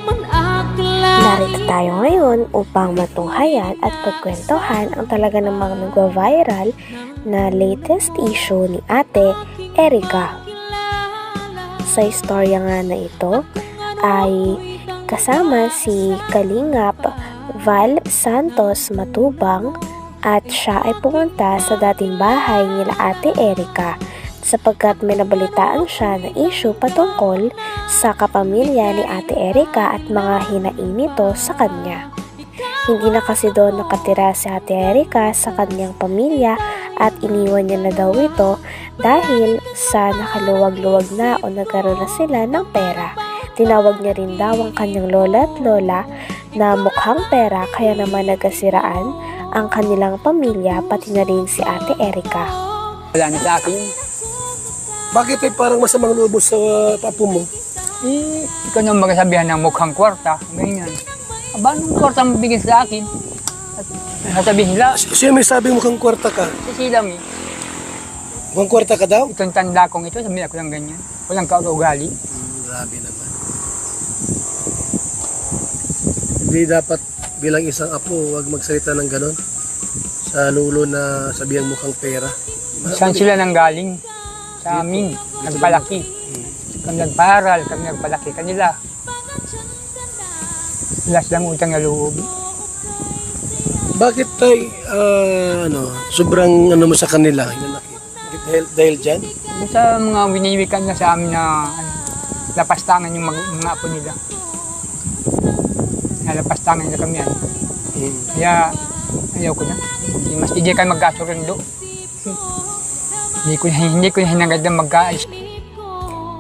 Narito tayo ngayon upang matunghayan at pagkwentuhan ang talaga namang nagwa-viral na latest issue ni Ate Erica. Sa istorya nga na ito ay kasama si Kalingap Val Santos Matubang at siya ay pumunta sa dating bahay nila Ate Erica sapagkat may nabalitaan siya na issue patungkol sa kapamilya ni Ate Erica at mga hinaing nito sa kanya. Hindi na kasi doon nakatira si Ate Erica sa kanyang pamilya at iniwan niya na daw ito dahil sa nakaluwag-luwag na o nagkaroon na sila ng pera. Tinawag niya rin daw ang kanyang lola at lola na mukhang pera kaya naman nagkasiraan ang kanilang pamilya pati na rin si Ate Erica. Wala na sa akin. Bakit ay parang masamang loob sa papo mo? Ikaw nang magsasabihan ng mukhang kwarta. Ganyan. Aba, anong kwarta mabigyan sa akin? At sasabihin nila, Sino may sabi mukhang kwarta ka? si Silam eh. Mukhang kwarta ka daw? Itong tanda kong ito, sabihin ako ng ganyan. Walang kaugali. Grabe naman. Hindi dapat bilang isang apo, huwag magsalita ng ganon. Sa lulo na sabihan mukhang pera. Saan sila nang galing? Sa amin, nagpalaki. Kami nagparal, kami nagpalaki kanila. Wala silang utang na loob. Bakit tay, sobrang mo sa kanila? Dahil dyan? Sa mga winiwikan na sa amin na lapastangan yung mga apo nila. Lapastangan nila kami yan. Kaya ayaw ko na. Mas hindi kayo magkasurundo. Hindi ko hinagad na magkaayos.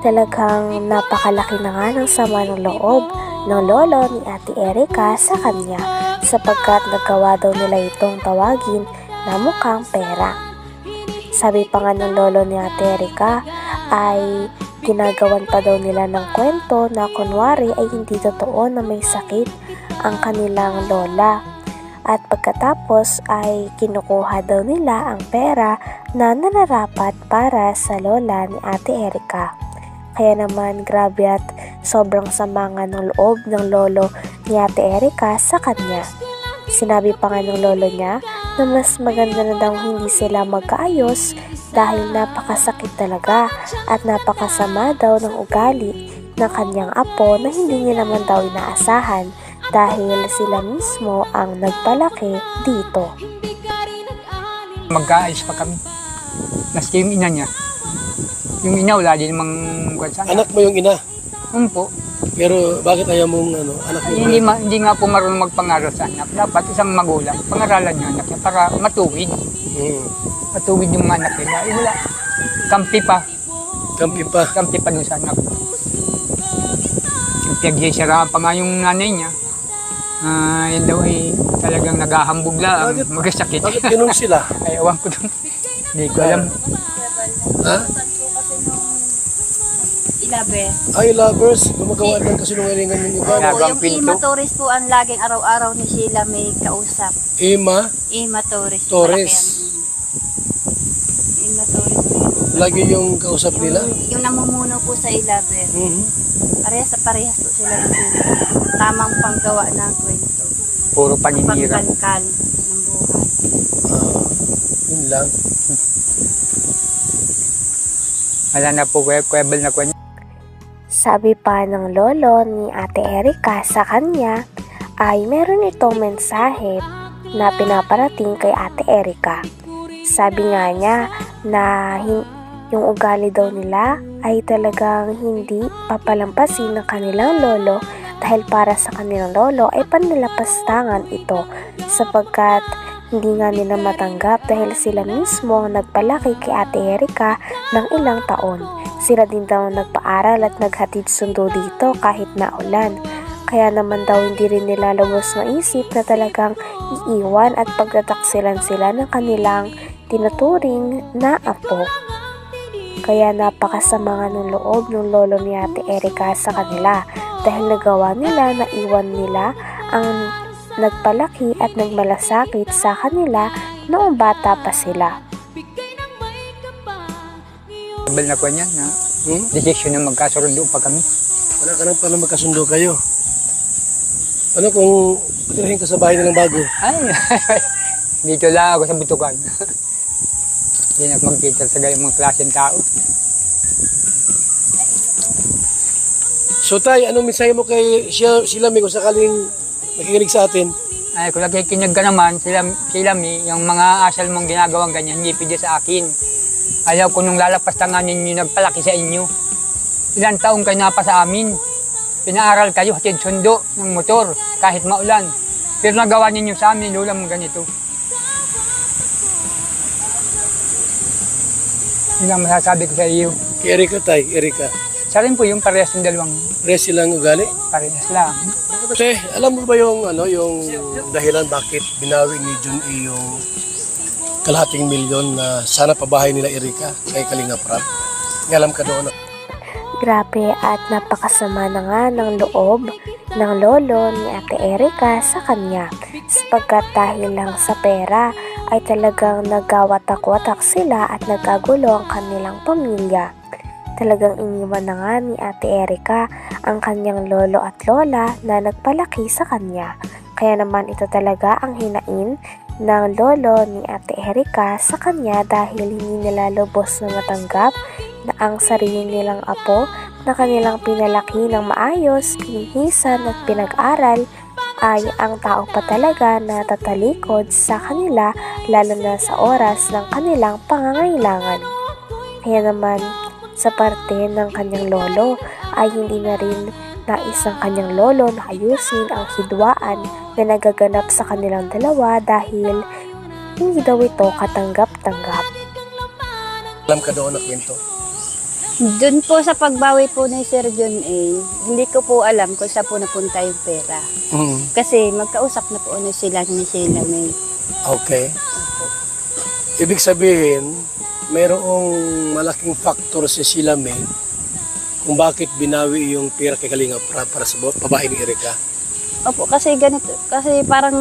Talagang napakalaki na nga ng sama ng loob ng lolo ni Ate Erica sa kanya sapagkat nagawa daw nila itong tawagin na mukhang pera. Sabi pa nga ng lolo ni Ate Erica ay ginagawan pa daw nila ng kwento na kunwari ay hindi totoo na may sakit ang kanilang lola. At pagkatapos ay kinukuha daw nila ang pera na nararapat para sa lola ni Ate Erica. Kaya naman grabe at sobrang sama nga ng loob ng lolo ni Ate Erica sa kanya. Sinabi pa nga ng lolo niya na mas maganda na daw hindi sila magkaayos dahil napakasakit talaga at napakasama daw ng ugali ng kanyang apo na hindi niya naman daw inaasahan dahil sila mismo ang nagpalaki dito. Magkaayos pa kami. Maski yung ina niya. Yung ina wala din mang kwansan. Anak mo yung ina? Po. Pero bakit ayaw mong anak mo? Hindi nga po marunong magpangaral sa anak. Dapat isang magulang, pangaralan niya anak niya para matuwid. Matuwid yung anak nila. Wala. Kampi pa. Kampi pa? Kampi pa dun sa anak. Pinagsisiraan pa nga yung nanay niya. Yan daw ay talagang naghahambog lang, magkasakit. Bakit ganun sila? Ay, awan ko doon. Hindi ko alam. Ha? Ilabe. Ay, lovers, gumagawa ng kasinungalingan yung iba. Wala. Yung Ima Torres po ang laging araw-araw ni Sheila may kausap. Ima Ima Torres. Torres. Ima Torres. Lagi yung kausap nila? Yung namumuno po sa Ilabe. Parehas po sila ng tamang panggawa ng kwento. Puro paninira. Pagkalkal ng buhay. Yun lang. Wala na po, kwebel na kwento. Sabi pa ng lolo ni Ate Erica sa kanya ay meron itong mensahe na pinaparating kay Ate Erica. Sabi nga niya na yung ugali daw nila ay talagang hindi papalampasin ng kanilang lolo dahil para sa kanilang lolo ay panlalapastangan ito sapagkat hindi nga nila matanggap dahil sila mismo ang nagpalaki kay Ate Erica ng ilang taon. Sila din daw nagpaaral at naghatid sundo dito kahit naulan. Kaya naman daw hindi rin nila lubos maisip na talagang iiwan at pagtataksilan sila ng kanilang tinuturing na apo. Kaya napakasama nga ng loob ng lolo ni Ate Erica sa kanila dahil nagawa nila na iwan nila ang nagpalaki at nagmalasakit sa kanila noong bata pa sila. Kwebel na kanya na desisyon na magkasurundo pa kami. Wala ka nang pala magkasundo kayo. Ano kung patuloyin ka sa bahay nilang bago? Ay, dito lang ako sa Butukan. Hindi na ako mag-teacher sa ganyung mga klaseng tao. So tay, anong mensahe mo kay sila kung sakaling nakikinig sa atin? Ay, kung nakikinig ka naman, sila yung mga asal mong ginagawang ganyan, hindi pwede sa akin. Ayaw ko nung lalapas tanganin nyo, nagpalaki sa inyo. Ilang taong kayo napa sa amin. Pinaaral kayo, hatid sundo ng motor, kahit maulan. Pero nagawa ninyo sa amin, lula mong ganito. Yun ang masasabi ko sa iyo. Kay Erika tay, Erika. Sa rin po yung parehas ng dalawang Res silang ugali? parehas lang. Kasi alam mo ba yung dahilan bakit binawi ni Jun E yung kalahating milyon na sana pabahay nila Erika kay Kalinga Prab? Alam ka doon. Grabe at napakasama na nga ng loob ng lolo ni Ate Erika sa kanya sapagkat dahil lang sa pera ay talagang nagkawatak-watak sila at nagkagulo ang kanilang pamilya. Talagang iniwan na nga ni Ate Erika ang kanyang lolo at lola na nagpalaki sa kanya. Kaya naman ito talaga ang hinain ng lolo ni Ate Erika sa kanya dahil hindi nila lubos na matanggap na ang sarili nilang apo na kanilang pinalaki ng maayos, pinihisan at pinag-aral ay ang tao pa talaga na tatalikod sa kanila lalo na sa oras ng kanilang pangangailangan. Kaya naman sa parte ng kanyang lolo ay hindi na rin nais ng kanyang lolo na ayusin ang hidwaan na nagaganap sa kanilang dalawa dahil hindi daw ito katanggap-tanggap. Alam ka doon na kwento? Doon po sa pagbawi po ni Sir John A, hindi ko po alam kung saan po napunta yung pera. Kasi magkausap na po ni Sheila May. Okay. Ibig sabihin, mayroong malaking factor si Sheila May kung bakit binawi yung pera kay Kalinga Prab para sa babae ni Erika. Opo, kasi ganito, kasi parang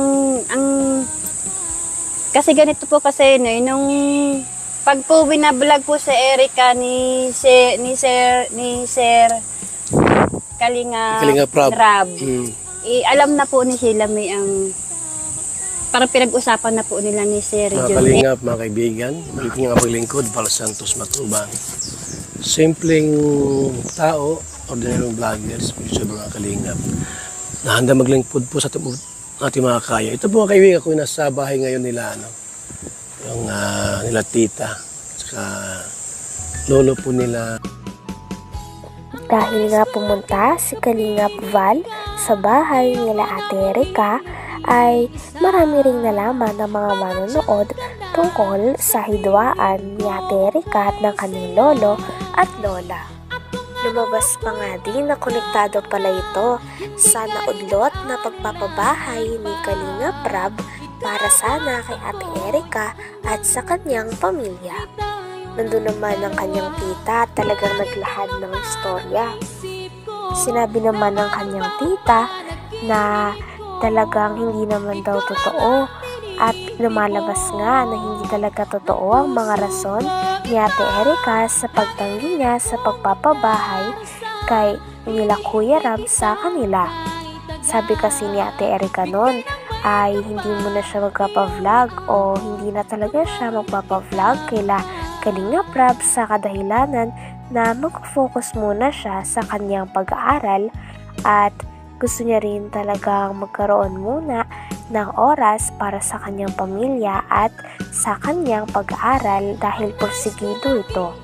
kasi ganito po kasi nung pag po binablog po sa Erika ni Sir Kalinga Prab. Alam na po ni Sheila May ang parang pinag-usapan na po nila ni Sir Mga John. kalingap, mga kaibigan, balik nga paglingkod, Val Santos Matubang. Simpleng tao, ordinaryong vloggers, mga kalingap, na handa maglingkod po sa ating mga kaya. Ito po mga kaibigan ko, nasa bahay ngayon nila, yung nila tita, saka lolo po nila. Dahil nga pumunta si Kalingap Val sa bahay nila Ate Erika, ay marami ring nalaman ng mga manonood tungkol sa hidwaan ni Ate Erika at ng kanyang lolo at lola. Lumabas pa nga din na konektado pala ito sa naudlot na pagpapabahay ni Kalinga Prab para sana kay Ate Erika at sa kanyang pamilya. Nandun naman ang kanyang tita at talagang naglahad ng istorya. Sinabi naman ng kanyang tita na talagang hindi naman daw totoo at lumalabas nga na hindi talaga totoo ang mga rason ni Ate Erika sa pagtanggi niya sa pagpapabahay kay nila Kuya Ram sa kanila. Sabi kasi ni Ate Erika noon ay hindi mo na siya magpapa-vlog o hindi na talaga siya magpapa-vlog kaila Kalinga Prab sa kadahilanan na mag-focus muna siya sa kanyang pag-aaral at gusto niya rin talagang magkaroon muna ng oras para sa kanyang pamilya at sa kanyang pag-aaral dahil porsigido ito.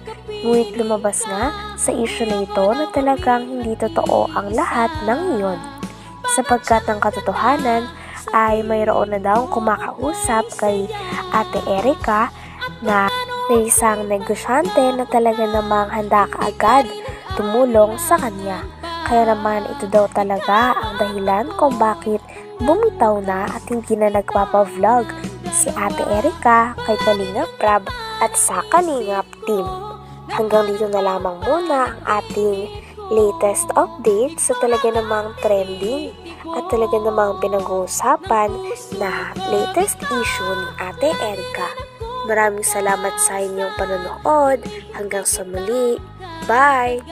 Ngunit lumabas nga sa issue na ito na talagang hindi totoo ang lahat ng iyon. Sapagkat ang katotohanan ay mayroon na daw kumakausap kay Ate Erika na isang negosyante na talaga namang handa kaagad tumulong sa kanya. Kaya naman ito daw talaga ang dahilan kung bakit bumitaw na at hindi na nagpapa-vlog si Ate Erika kay Kalinga Prab at sa Kalingap team. Hanggang dito na lamang muna ang ating latest update sa talaga namang trending at talaga namang pinag-uusapan na latest issue ni Ate Erika. Maraming salamat sa inyong panonood. Hanggang sa muli. Bye!